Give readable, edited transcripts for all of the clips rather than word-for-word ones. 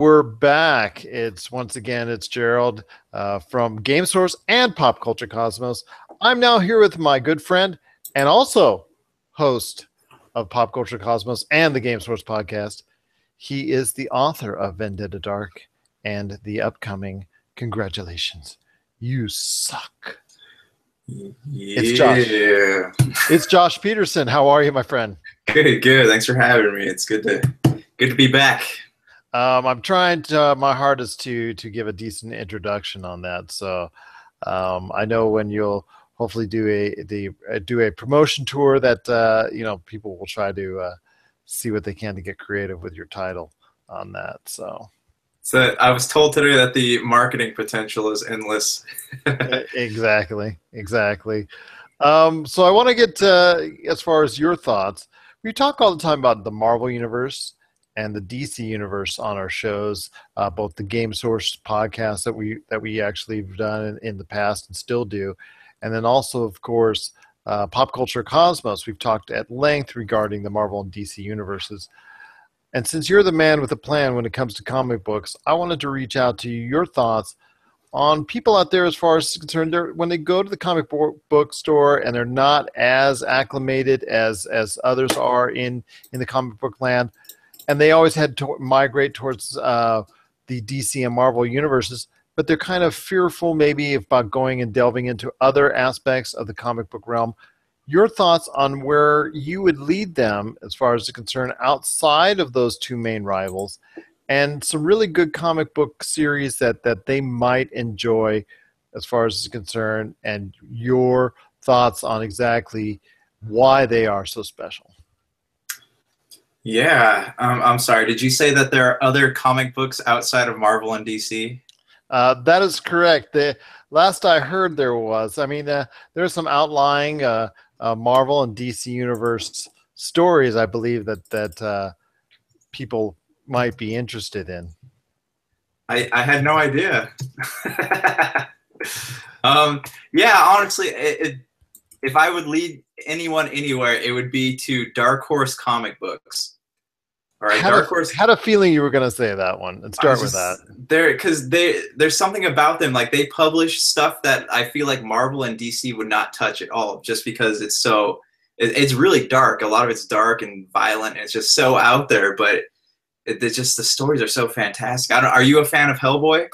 We're back. It's Gerald from Game Source and Pop Culture Cosmos. I'm now here with my good friend and also host of Pop Culture Cosmos and the Game Source podcast. He is the author of Vendetta Dark and the upcoming Congratulations, You Suck. It's Josh. It's Josh Peterson. How are you, my friend? Good. Thanks for having me. It's good to be back. I'm trying my hardest to give a decent introduction on that. So I know when you'll hopefully do a promotion tour that people will try to see what they can to get creative with your title on that. So I was told today that the marketing potential is endless. Exactly. So I want to get as far as your thoughts. We talk all the time about the Marvel Universe and the DC Universe on our shows, both the Game Source podcast that we actually have done in the past and still do, and then also, of course, Pop Culture Cosmos. We've talked at length regarding the Marvel and DC universes. And since you're the man with a plan when it comes to comic books, I wanted to reach out to you, your thoughts on people out there as far as concerned. When they go to the comic book store and they're not as acclimated as others are in the comic book land, and they always had to migrate towards the DC and Marvel universes, but they're kind of fearful maybe about going and delving into other aspects of the comic book realm. Your thoughts on where you would lead them as far as the concern outside of those two main rivals, and some really good comic book series that they might enjoy as far as is concerned, and your thoughts on exactly why they are so special. Yeah, I'm sorry. Did you say that there are other comic books outside of Marvel and DC? That is correct. The last I heard there was. I mean, there's some outlying Marvel and DC universe stories, I believe, that people might be interested in. I had no idea. Yeah, honestly, if I would lead anyone anywhere, it would be to Dark Horse Comic Books. All right, Dark Horse had a feeling you were going to say that one. Let's start with that. Because there's something about them, like they publish stuff that I feel like Marvel and DC would not touch at all, just because it's really dark. A lot of it's dark and violent, and it's just so out there. But it's just the stories are so fantastic. Are you a fan of Hellboy?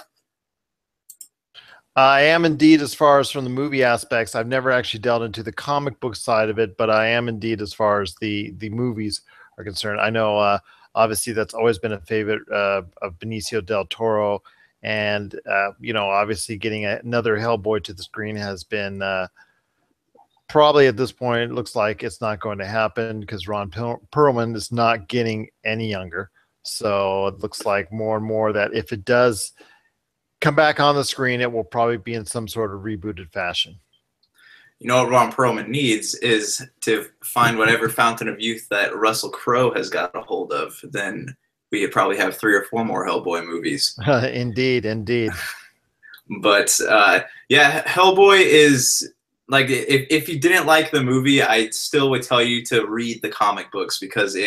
I am indeed, as far as from the movie aspects. I've never actually delved into the comic book side of it, but I am indeed as far as the movies are concerned. I know obviously that's always been a favorite of Benicio del Toro, and obviously getting another Hellboy to the screen has been probably at this point, it looks like it's not going to happen because Ron Perlman is not getting any younger. So it looks like more and more that if it does come back on the screen, it will probably be in some sort of rebooted fashion. You know what Ron Perlman needs is to find whatever fountain of youth that Russell Crowe has got a hold of. Then we could probably have 3 or 4 more Hellboy movies. Indeed. But yeah, Hellboy is like, if you didn't like the movie, I still would tell you to read the comic books, because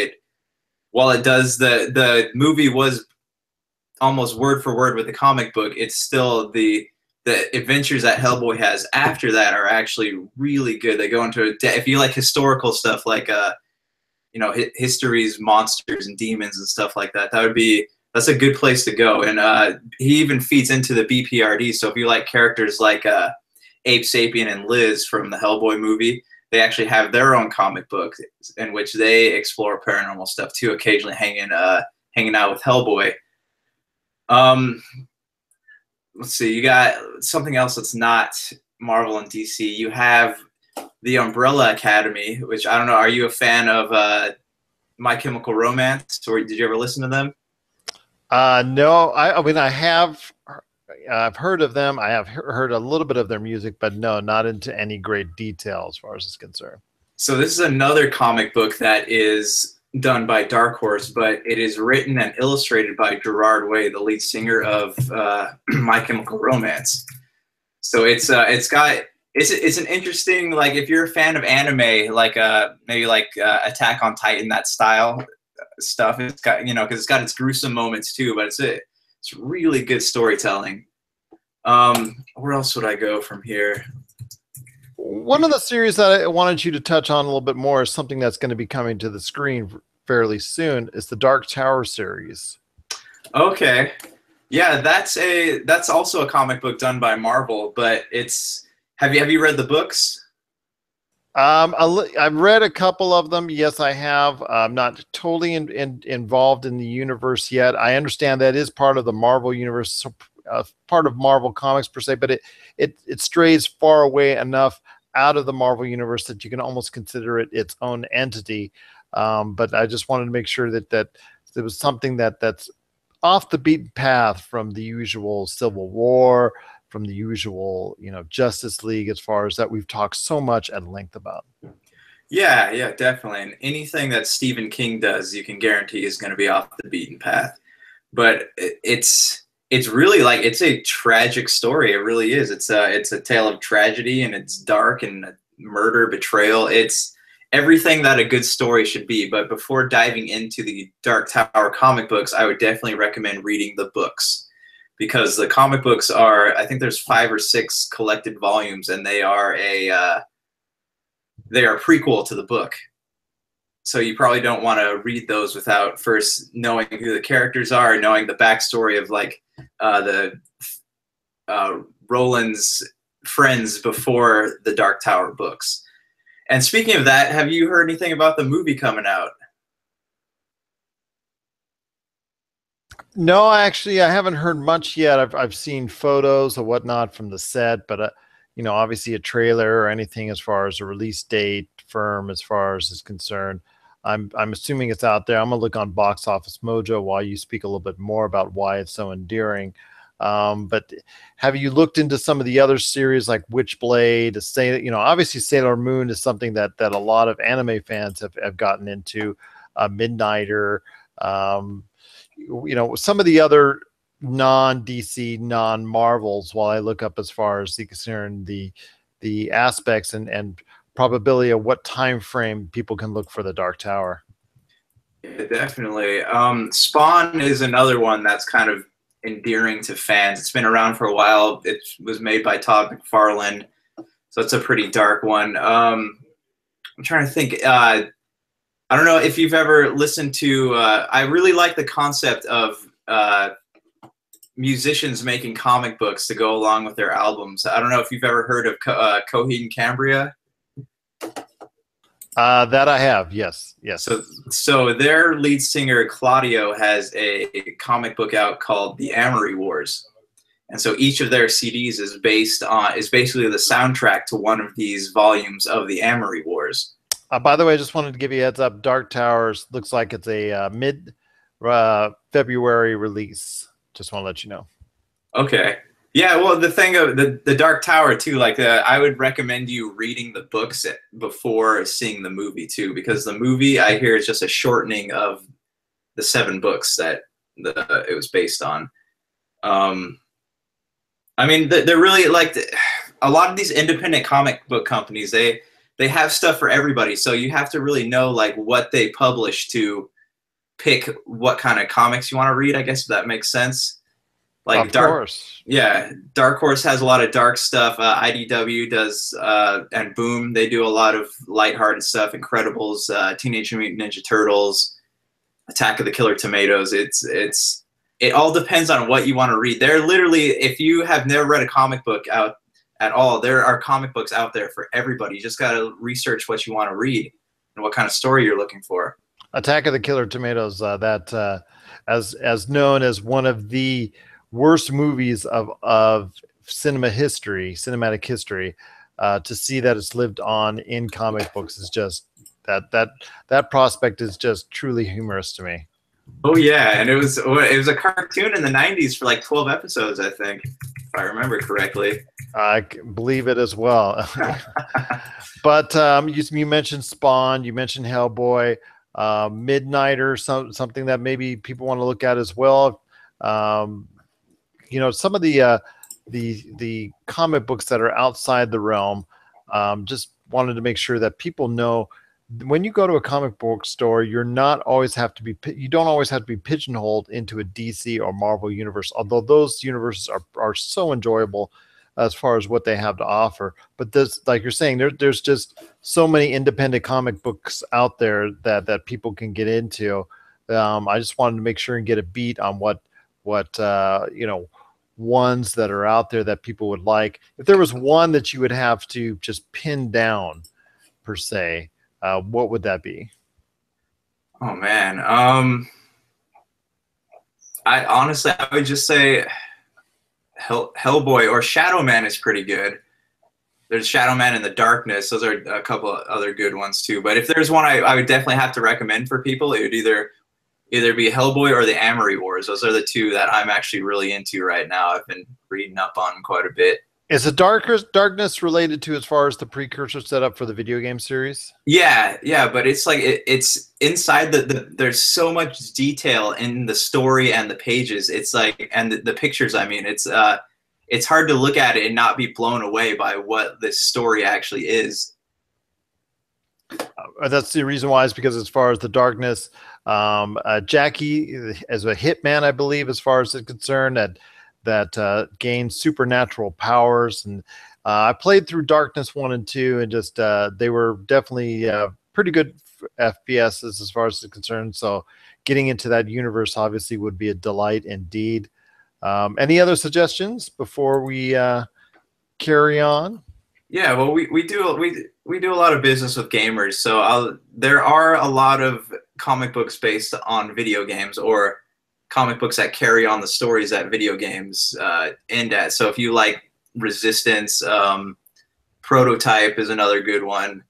while it does, the movie was almost word for word with the comic book, it's still the adventures that Hellboy has after that are actually really good. They go into if you like historical stuff, like history's monsters and demons and stuff like that, that's a good place to go. And he even feeds into the BPRD. So if you like characters like Abe Sapien and Liz from the Hellboy movie, they actually have their own comic book in which they explore paranormal stuff too, occasionally hanging out with Hellboy. Let's see, you got something else that's not Marvel and DC. You have the Umbrella Academy, which I don't know. Are you a fan of My Chemical Romance, or did you ever listen to them? No, I mean, I've heard of them. I have heard a little bit of their music, but no, not into any great detail as far as it's concerned. So this is another comic book that is done by Dark Horse, but it is written and illustrated by Gerard Way, the lead singer of My Chemical Romance. So it's an interesting, like, if you're a fan of anime, like maybe like Attack on Titan, that style stuff. It's got, because it's got its gruesome moments too, but It's really good storytelling. Where else would I go from here? One of the series that I wanted you to touch on a little bit more is something that's going to be coming to the screen fairly soon. Is the Dark Tower series. Okay. Yeah, that's also a comic book done by Marvel, but it's have you read the books? I've read a couple of them. Yes, I have. I'm not totally involved in the universe yet. I understand that is part of the Marvel universe, so, part of Marvel Comics per se, but it strays far away enough out of the Marvel universe that you can almost consider it its own entity. But I just wanted to make sure that there was something that's off the beaten path from the usual Civil War, from the usual, Justice League, as far as that we've talked so much at length about. Yeah, definitely. And anything that Stephen King does, you can guarantee is going to be off the beaten path. But it's really like it's a tragic story. It really is. It's a tale of tragedy, and it's dark and murder, betrayal. It's everything that a good story should be. But before diving into the Dark Tower comic books, I would definitely recommend reading the books, because the comic books are, I think there's 5 or 6 collected volumes, and they are a prequel to the book. So you probably don't want to read those without first knowing who the characters are, knowing the backstory of like Roland's friends before the Dark Tower books. And speaking of that, have you heard anything about the movie coming out? No, actually, I haven't heard much yet. I've seen photos or whatnot from the set, but obviously a trailer or anything as far as a release date firm as far as is concerned. I'm assuming it's out there. I'm gonna look on Box Office Mojo while you speak a little bit more about why it's so endearing. But have you looked into some of the other series like Witchblade? Say, obviously Sailor Moon is something that a lot of anime fans have gotten into. Midnighter. Some of the other non-DC, non-Marvels, while I look up as far as the aspects and probability of what time frame people can look for the Dark Tower. Yeah, definitely. Spawn is another one that's kind of endearing to fans. It's been around for a while. It was made by Todd McFarlane, so it's a pretty dark one. I'm trying to think. I don't know if you've ever listened to. I really like the concept of musicians making comic books to go along with their albums. I don't know if you've ever heard of Coheed and Cambria. That I have, yes. So their lead singer Claudio has a comic book out called The Amory Wars, and so each of their CDs is basically the soundtrack to one of these volumes of The Amory Wars. By the way, I just wanted to give you a heads up. Dark Towers looks like it's a mid-February release. Just want to let you know. Okay. Yeah, well, the thing of the Dark Tower too, like I would recommend you reading the books before seeing the movie too, because the movie I hear is just a shortening of the 7 books that it was based on. I mean, they're really like a lot of these independent comic book companies. They have stuff for everybody, so you have to really know like what they publish to pick what kind of comics you want to read. I guess if that makes sense. Like of course. Yeah, Dark Horse has a lot of dark stuff. IDW does, and Boom, they do a lot of lighthearted stuff. Incredibles, Teenage Mutant Ninja Turtles, Attack of the Killer Tomatoes. It all depends on what you want to read. They're literally, if you have never read a comic book out at all, there are comic books out there for everybody. You just got to research what you want to read and what kind of story you're looking for. Attack of the Killer Tomatoes, as known as one of the worst movies of cinematic history, to see that it's lived on in comic books is just that prospect is just truly humorous to me. Oh yeah, and it was a cartoon in the 90s for like 12 episodes, I think, if I remember correctly. I believe it as well. But you mentioned Spawn, you mentioned Hellboy, Midnighter, something that maybe people want to look at as well. Some of the comic books that are outside the realm, just wanted to make sure that people know when you go to a comic book store, you don't always have to be pigeonholed into a DC or Marvel universe, although those universes are so enjoyable as far as what they have to offer. But this, like you're saying, there's just so many independent comic books out there that people can get into. I just wanted to make sure and get a beat on what ones that are out there that people would like. If there was one that you would have to just pin down per se, what would that be? Oh man, I would just say Hellboy or Shadow Man is pretty good. There's Shadow Man in the Darkness. Those are a couple of other good ones too. But if there's one I would definitely have to recommend for people, it would either be Hellboy or the Amory Wars. Those are the two that I'm actually really into right now. I've been reading up on quite a bit. Is the Darkness related to as far as the precursor setup for the video game series? Yeah, but it's like it's inside there's so much detail in the story and the pages. It's like, and the pictures, I mean, it's hard to look at it and not be blown away by what this story actually is. That's the reason why, is because as far as the Darkness, Jackie as a hitman, I believe, as far as it's concerned, that gained supernatural powers. And I played through Darkness 1 and 2, and just they were definitely pretty good FPSs as far as it's concerned. So getting into that universe obviously would be a delight indeed. Any other suggestions before we carry on? Yeah, well, we do a lot of business with gamers, so there are a lot of comic books based on video games, or comic books that carry on the stories that video games end at. So if you like Resistance, Prototype is another good one.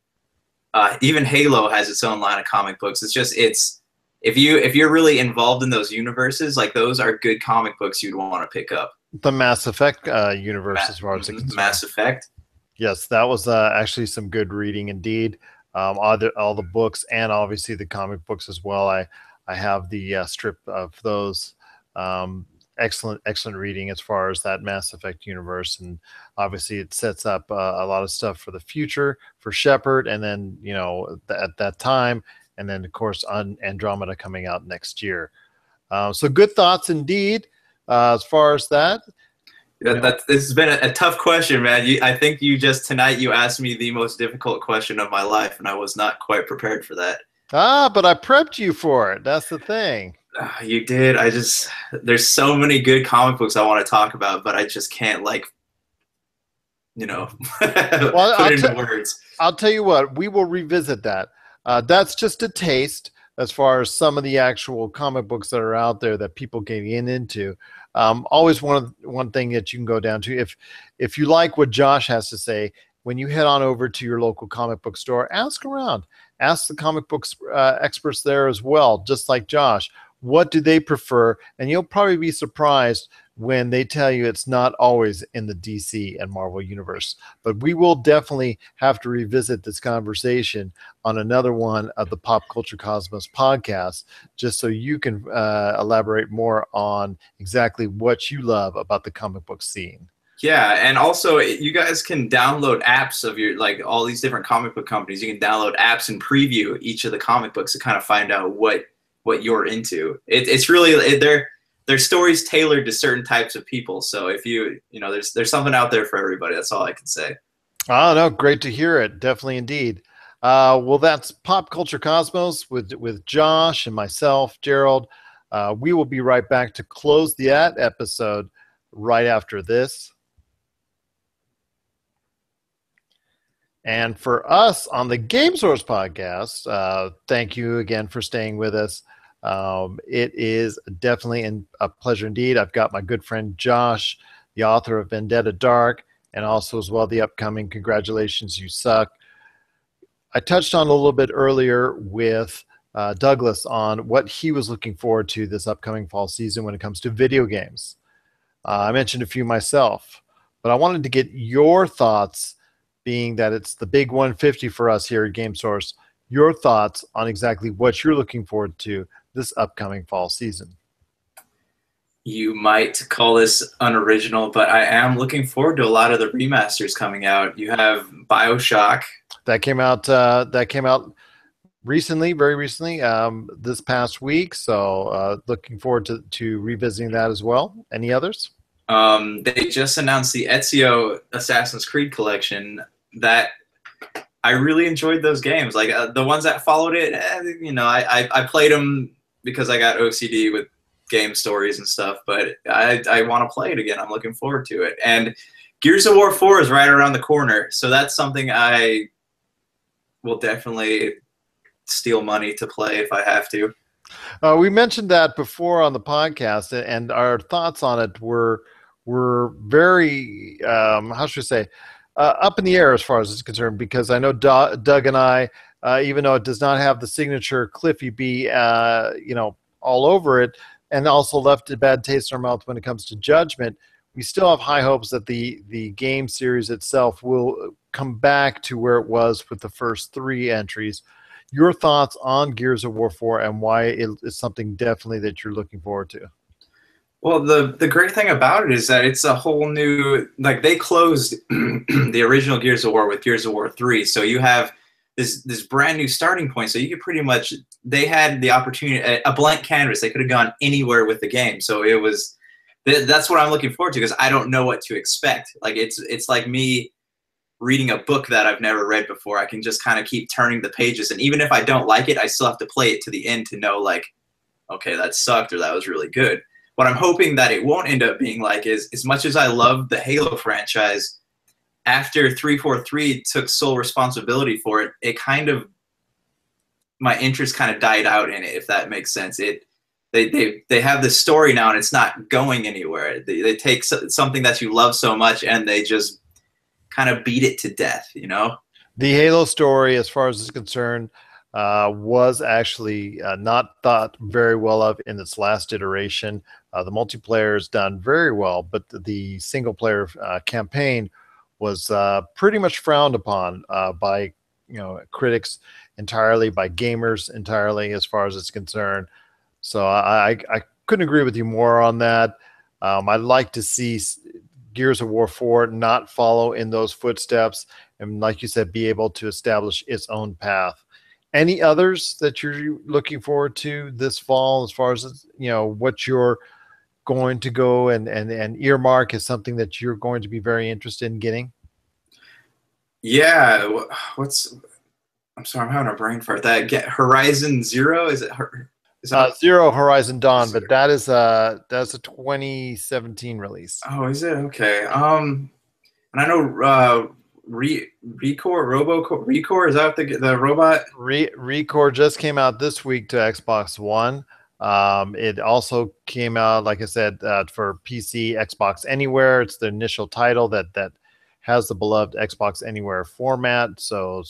Even Halo has its own line of comic books. If you're really involved in those universes, like, those are good comic books you'd want to pick up. The Mass Effect universe, as far as it's concerned. Mass Effect. Yes, that was actually some good reading indeed. All the books, and obviously the comic books as well. I have the strip of those. Excellent reading as far as that Mass Effect universe, and obviously it sets up a lot of stuff for the future for Shepard, and then at that time, and then of course on Andromeda coming out next year. So good thoughts indeed as far as that. Yeah, this has been a tough question, man. I think tonight you asked me the most difficult question of my life, and I was not quite prepared for that. But I prepped you for it. That's the thing. You did. There's so many good comic books I want to talk about, but I just can't, put it into words. I'll tell you what, we will revisit that. That's just a taste as far as some of the actual comic books that are out there that people can get into. Always one thing that you can go down to, if you like what Josh has to say, when you head on over to your local comic book store, ask around, ask the comic books experts there as well, just like Josh. What do they prefer? And you'll probably be surprised when they tell you it's not always in the DC and Marvel universe. But we will definitely have to revisit this conversation on another one of the Pop Culture Cosmos podcast, just so you can elaborate more on exactly what you love about the comic book scene. Yeah, and also you guys can download apps of your, all these different comic book companies. You can download apps and preview each of the comic books to kind of find out what you're into. It's really there's stories tailored to certain types of people. So if there's something out there for everybody. That's all I can say. Oh no, great to hear it. Definitely indeed. Well, that's Pop Culture Cosmos with Josh and myself, Gerald. We will be right back to close the episode right after this. And for us on the Game Source podcast, thank you again for staying with us. It is definitely a pleasure indeed. I've got my good friend Josh, the author of Vendetta Dark, and also as well the upcoming Congratulations, You Suck. I touched on a little bit earlier with Douglas on what he was looking forward to this upcoming fall season when it comes to video games. I mentioned a few myself, but I wanted to get your thoughts, being that it's the big 150 for us here at Game Source, your thoughts on exactly what you're looking forward to this upcoming fall season. You might call this unoriginal, but I am looking forward to a lot of the remasters coming out. You have BioShock. That came out recently, very recently, this past week. So looking forward to revisiting that as well. Any others? They just announced the Ezio Assassin's Creed collection. That I really enjoyed those games. Like the ones that followed it, I played them because I got OCD with game stories and stuff. But I want to play it again. I'm looking forward to it. And Gears of War 4 is right around the corner, so that's something I will definitely steal money to play if I have to. We mentioned that before on the podcast, and our thoughts on it were very how should I say up in the air as far as it's concerned, because I know Doug and I, even though it does not have the signature Cliffy B, all over it, and also left a bad taste in our mouth when it comes to Judgment, we still have high hopes that the game series itself will come back to where it was with the first three entries. Your thoughts on Gears of War 4 and why it is something definitely that you're looking forward to? Well, the great thing about it is that it's a whole new, like they closed the original Gears of War with Gears of War 3. So you have this brand new starting point. So you could pretty much, they had the opportunity, a blank canvas. They could have gone anywhere with the game. So it was, that's what I'm looking forward to, because I don't know what to expect. Like it's like me reading a book that I've never read before. I can just kind of keep turning the pages. And even if I don't like it, I still have to play it to the end to know, like, okay, that sucked or that was really good. What I'm hoping that it won't end up being like is, as much as I love the Halo franchise, after 343 took sole responsibility for it, it kind of, my interest kind of died out in it, if that makes sense. They have this story now and it's not going anywhere. They take something that you love so much and they just kind of beat it to death, you know? The Halo story, as far as it's concerned, was actually not thought very well of in its last iteration. The multiplayer is done very well, but the single player campaign was pretty much frowned upon by critics entirely, by gamers entirely, as far as it's concerned. So I couldn't agree with you more on that. I'd like to see Gears of War 4 not follow in those footsteps, and like you said, be able to establish its own path. Any others that you're looking forward to this fall, as far as what you're going to go and earmark as something that you're going to be very interested in getting? Yeah, I'm sorry, I'm having a brain fart. Horizon Zero, is it? Zero Horizon Dawn, but that's a 2017 release. Oh, is it? Okay. And I know Recore, is that the robot? Recore just came out this week to Xbox One. It also came out, like I said, for PC, Xbox Anywhere. It's the initial title that has the beloved Xbox Anywhere format. So,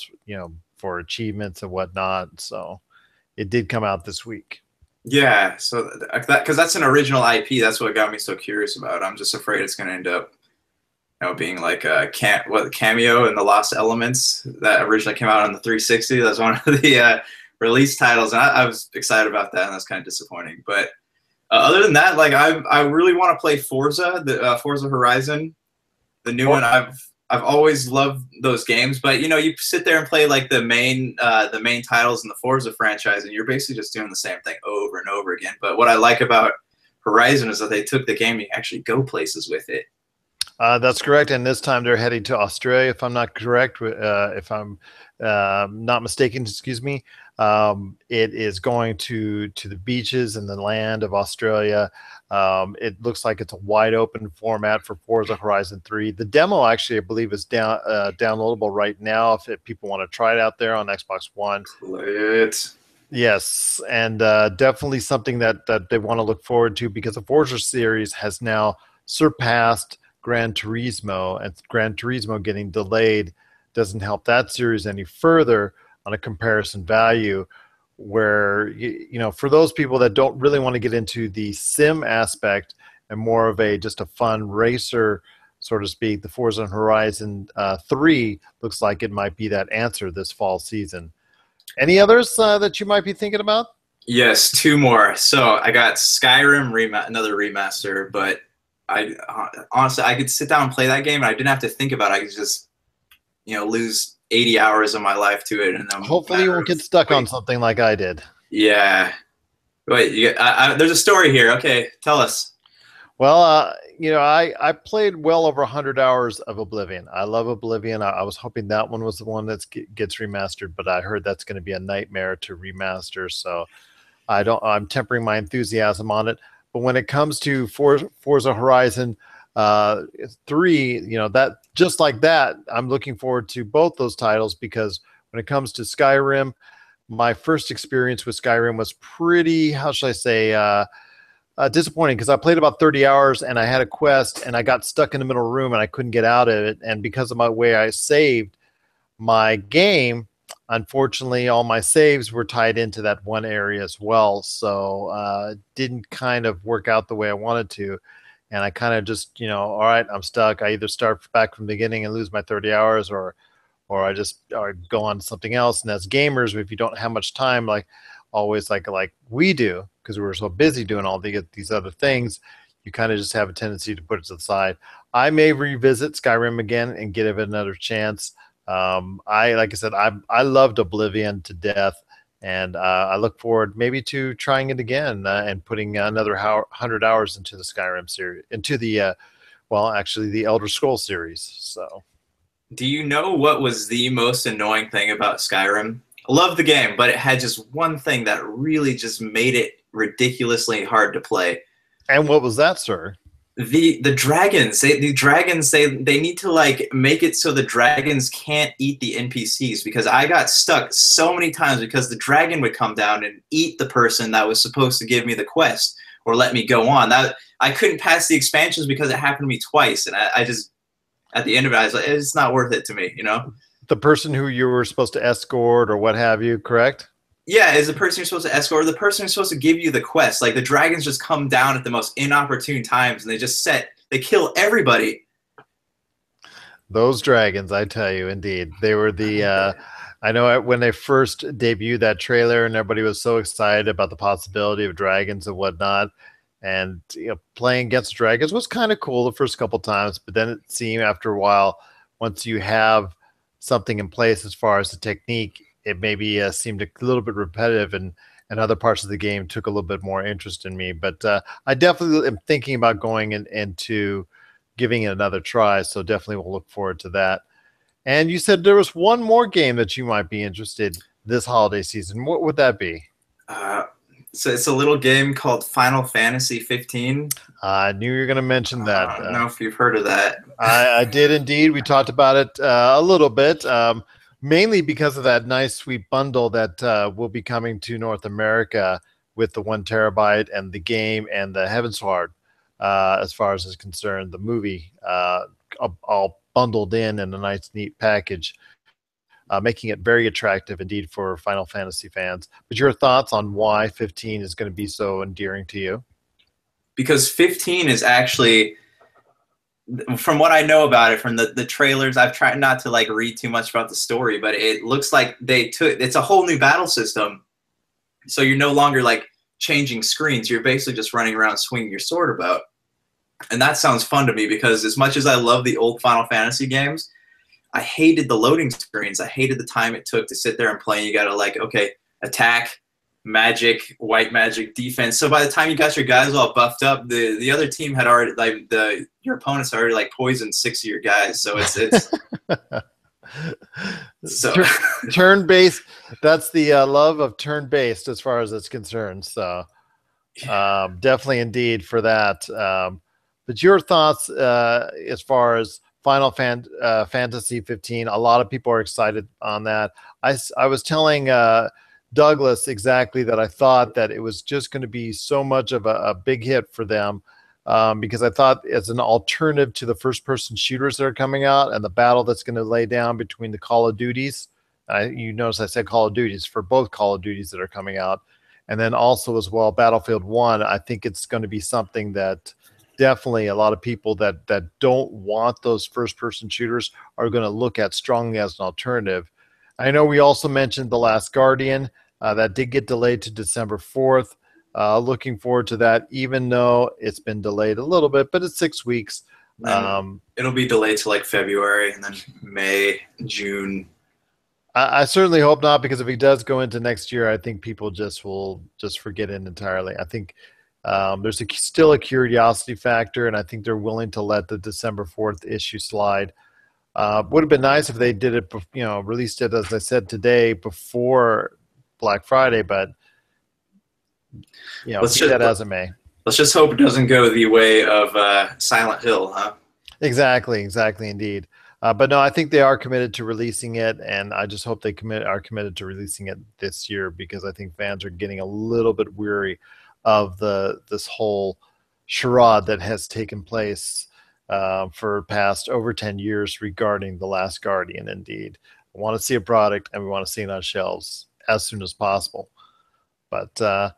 for achievements and whatnot. So it did come out this week. Yeah. So because that's an original IP. That's what got me so curious about it. I'm just afraid it's going to end up, being like a Cameo in the Lost Elements that originally came out on the 360. That's one of the release titles, and I was excited about that, and that's kind of disappointing. But other than that, like I really want to play Forza, the Forza Horizon, the new one. I've always loved those games, but you sit there and play like the main titles in the Forza franchise, and you're basically just doing the same thing over and over again. But what I like about Horizon is that they took the game and you actually go places with it. That's correct, and this time they're heading to Australia, if I'm not correct. If I'm not mistaken, excuse me. It is going to the beaches and the land of Australia. It looks like it's a wide open format for Forza Horizon 3. The demo actually, I believe, is downloadable right now if people want to try it out there on Xbox One. Play it. Yes, and definitely something that they want to look forward to, because the Forza series has now surpassed Gran Turismo, and Gran Turismo getting delayed doesn't help that series any further on a comparison value, where for those people that don't really want to get into the sim aspect and more of just a fun racer, so to speak, the Forza Horizon 3 looks like it might be that answer this fall season. Any others that you might be thinking about? Yes, two more. So I got Skyrim another remaster, but honestly, I could sit down and play that game and I didn't have to think about it. I could just lose 80 hours of my life to it. And Hopefully you won't get stuck on something like I did. Yeah. Wait, there's a story here. Okay, tell us. Well, I played well over 100 hours of Oblivion. I love Oblivion. I was hoping that one was the one that gets remastered, but I heard that's going to be a nightmare to remaster. So I'm tempering my enthusiasm on it. But when it comes to Forza Horizon 3, that just like that, I'm looking forward to both those titles, because when it comes to Skyrim, my first experience with Skyrim was pretty, how should I say, disappointing, because I played about 30 hours and I had a quest and I got stuck in the middle of the room and I couldn't get out of it. And because of my way I saved my game, unfortunately, all my saves were tied into that one area as well. So it didn't kind of work out the way I wanted to. And I kind of just, all right, I'm stuck. I either start back from the beginning and lose my 30 hours, or I just go on to something else. And as gamers, if you don't have much time, like always, like we do, because we're so busy doing all these other things, you kind of just have a tendency to put it to the side. I may revisit Skyrim again and give it another chance. Like I said, I loved Oblivion to death, and I look forward maybe to trying it again and putting another 100 hours into the Skyrim series, into the actually the Elder Scrolls series. So, do you know what was the most annoying thing about Skyrim? I love the game, but it had just one thing that really just made it ridiculously hard to play. And what was that, sir? The dragons. They need to like make it so the dragons can't eat the NPCs, because I got stuck so many times because the dragon would come down and eat the person that was supposed to give me the quest or let me go on. That I couldn't pass the expansions because it happened to me twice, and I just, at the end of it, I was like, it's not worth it to me, The person who you were supposed to escort or what have you, correct? Yeah, is the person you're supposed to escort, or the person who's supposed to give you the quest. Like, the dragons just come down at the most inopportune times, and they kill everybody. Those dragons, I tell you, indeed. They were the, I know when they first debuted that trailer and everybody was so excited about the possibility of dragons and whatnot. And playing against dragons was kind of cool the first couple times, but then it seemed after a while, once you have something in place as far as the technique, it maybe seemed a little bit repetitive, and other parts of the game took a little bit more interest in me. But I definitely am thinking about going into giving it another try, so definitely we'll look forward to that. And you said there was one more game that you might be interested this holiday season. What would that be? So it's a little game called Final Fantasy 15. I knew you were going to mention that. I don't know if you've heard of that. I did indeed. We talked about it a little bit. Mainly because of that nice, sweet bundle that will be coming to North America with the 1 terabyte and the game and the Heavensward, as far as is concerned, the movie, all bundled in a nice, neat package, making it very attractive indeed for Final Fantasy fans. But your thoughts on why 15 is going to be so endearing to you? Because 15 is actually, from what I know about it, from the trailers, I've tried not to like read too much about the story, but it looks like it's a whole new battle system. So you're no longer like changing screens. You're basically just running around swinging your sword about. And that sounds fun to me, because as much as I love the old Final Fantasy games, I hated the loading screens. I hated the time it took to sit there and play. You got to like, okay, attack, magic, white magic, defense. So by the time you got your guys all buffed up, the other team had already, like, your opponents already like poisoned 6 of your guys. So it's so turn-based. That's the love of turn-based as far as it's concerned. So definitely indeed for that. But your thoughts as far as Final Fantasy 15, a lot of people are excited on that. I was telling Douglas exactly that I thought that it was just going to be so much of a big hit for them, because I thought as an alternative to the first-person shooters that are coming out and the battle that's going to lay down between the Call of Duties. You notice I said Call of Duties for both Call of Duties that are coming out. And then also as well, Battlefield 1, I think it's going to be something that definitely a lot of people that don't want those first-person shooters are going to look at strongly as an alternative. I know we also mentioned The Last Guardian. That did get delayed to December 4th. Looking forward to that, even though it's been delayed a little bit, but it's 6 weeks. It'll be delayed to like February, and then May, June. I certainly hope not, because if he does go into next year, I think people just will just forget it entirely. I think there's still a curiosity factor, and I think they're willing to let the December 4th issue slide. Would have been nice if they did it, released it, as I said today, before Black Friday, but be that as it may. Let's just hope it doesn't go the way of Silent Hill, huh? Exactly, indeed. But no, I think they are committed to releasing it, and I just hope they are committed to releasing it this year, because I think fans are getting a little bit weary of this whole charade that has taken place for past over 10 years regarding The Last Guardian. Indeed, we want to see a product, and we want to see it on shelves as soon as possible. But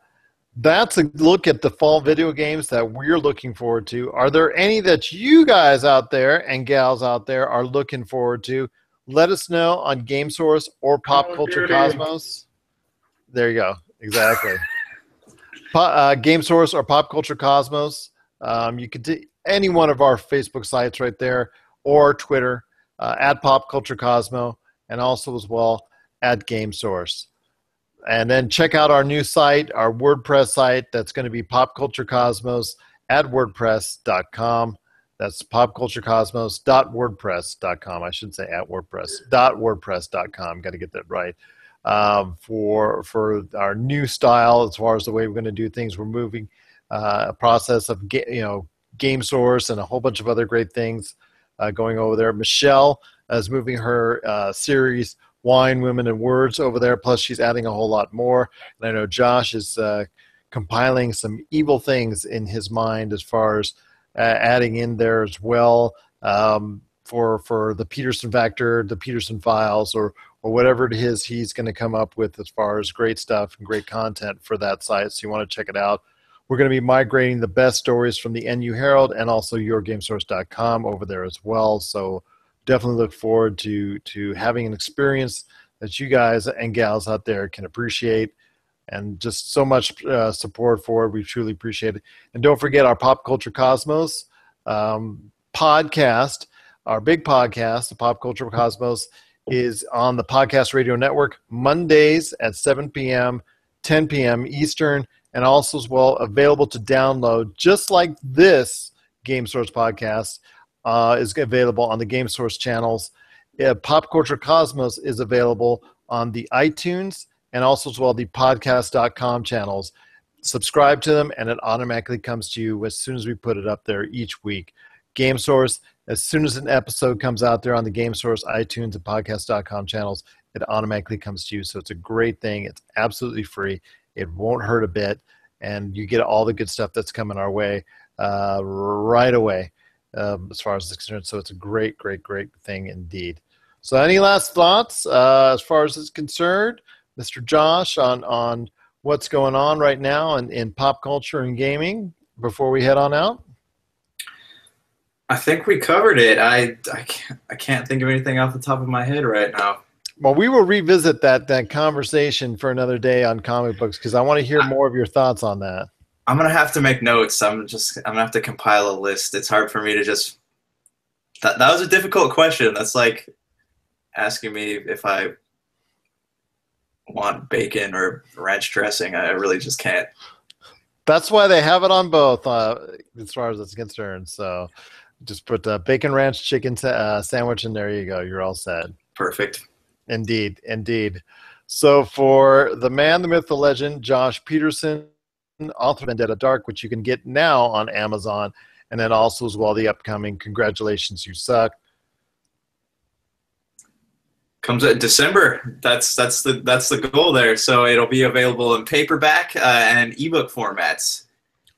that's a look at the fall video games that we're looking forward to. Are there any that you guys out there and gals out there are looking forward to? Let us know on GameSource or Pop Culture Cosmos. There you go. Exactly. GameSource or Pop Culture Cosmos. You could do any one of our Facebook sites right there, or Twitter at Pop Culture Cosmo, and also as well at GameSource. And then check out our new site, our WordPress site. That's going to be Pop Culture Cosmos at WordPress.com. That's popculturecosmos.wordpress.com. I should say at WordPress.wordpress.com. Got to get that right. For our new style, as far as the way we're going to do things, we're moving a process of GameSource and a whole bunch of other great things going over there. Michelle is moving her series Wine, Women, and Words over there. Plus, she's adding a whole lot more. And I know Josh is compiling some evil things in his mind as far as adding in there as well for the Peterson Factor, the Peterson Files, or whatever it is he's going to come up with as far as great stuff and great content for that site. So you want to check it out. We're going to be migrating the best stories from the NU Herald and also yourgamesource.com over there as well. So definitely look forward to having an experience that you guys and gals out there can appreciate, and just so much support for it. We truly appreciate it. And don't forget our Pop Culture Cosmos podcast, our big podcast, the Pop Culture Cosmos, is on the Podcast Radio Network Mondays at 7 p.m., 10 p.m. Eastern, and also as well available to download, just like this GameSource podcast is available on the GameSource channels. Pop Culture Cosmos is available on the iTunes and also as well the podcast.com channels. Subscribe to them, and it automatically comes to you as soon as we put it up there each week. GameSource, as soon as an episode comes out there on the GameSource, iTunes, and podcast.com channels, it automatically comes to you. So it's a great thing. It's absolutely free. It won't hurt a bit, and you get all the good stuff that's coming our way right away. As far as it's concerned. So it's a great, great, great thing indeed. So any last thoughts as far as it's concerned, Mr. Josh, on what's going on right now in pop culture and gaming before we head on out? I think we covered it. I can't think of anything off the top of my head right now. Well, we will revisit that conversation for another day on comic books, because I want to hear more of your thoughts on that. I'm gonna have to make notes. I'm gonna have to compile a list. It's hard for me to just. That was a difficult question. That's like asking me if I want bacon or ranch dressing. I really just can't. That's why they have it on both, as far as it's concerned. So just put bacon ranch chicken sandwich, and there you go. You're all set. Perfect. Indeed, indeed. So for the man, the myth, the legend, Josh Peterson, author of Vendetta Dark, which you can get now on Amazon, and then also as well the upcoming Congratulations, You Suck. Comes in December. That's the goal there. So it'll be available in paperback and ebook formats.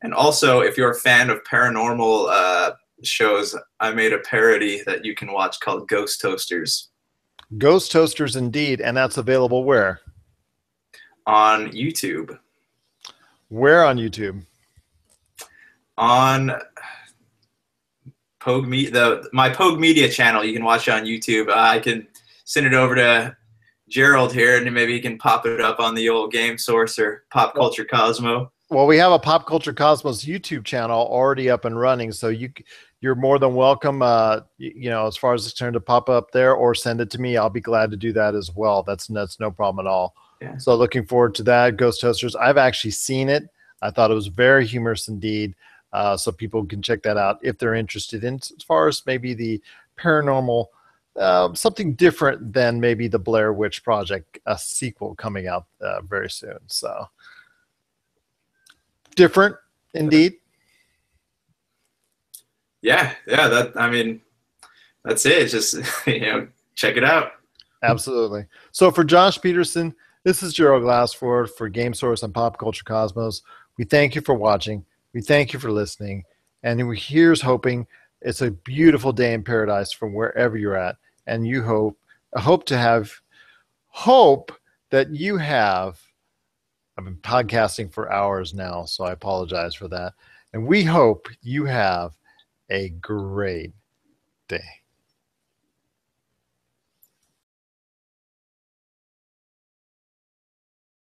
And also, if you're a fan of paranormal shows, I made a parody that you can watch called Ghost Toasters. Ghost Toasters, indeed, and that's available where? On YouTube. Where on YouTube? On my Pogue Media channel. You can watch it on YouTube. I can send it over to Gerald here, and maybe he can pop it up on the old GameSource or Pop Culture Cosmo. Well, we have a Pop Culture Cosmos YouTube channel already up and running, so you're more than welcome. As far as it's concerned, to pop up there or send it to me. I'll be glad to do that as well. That's no problem at all. Yeah. So looking forward to that. Ghost Toasters. I've actually seen it. I thought it was very humorous indeed. So people can check that out if they're interested in as far as maybe the paranormal, something different than maybe the Blair Witch Project, a sequel coming out very soon. So. Different, indeed. Yeah. That's it. Just check it out. Absolutely. So for Josh Peterson, this is Gerald Glassford for Game Source and Pop Culture Cosmos. We thank you for watching. We thank you for listening. And here's hoping it's a beautiful day in paradise from wherever you're at. And you hope that you have. I've been podcasting for hours now, so I apologize for that. And we hope you have a great day.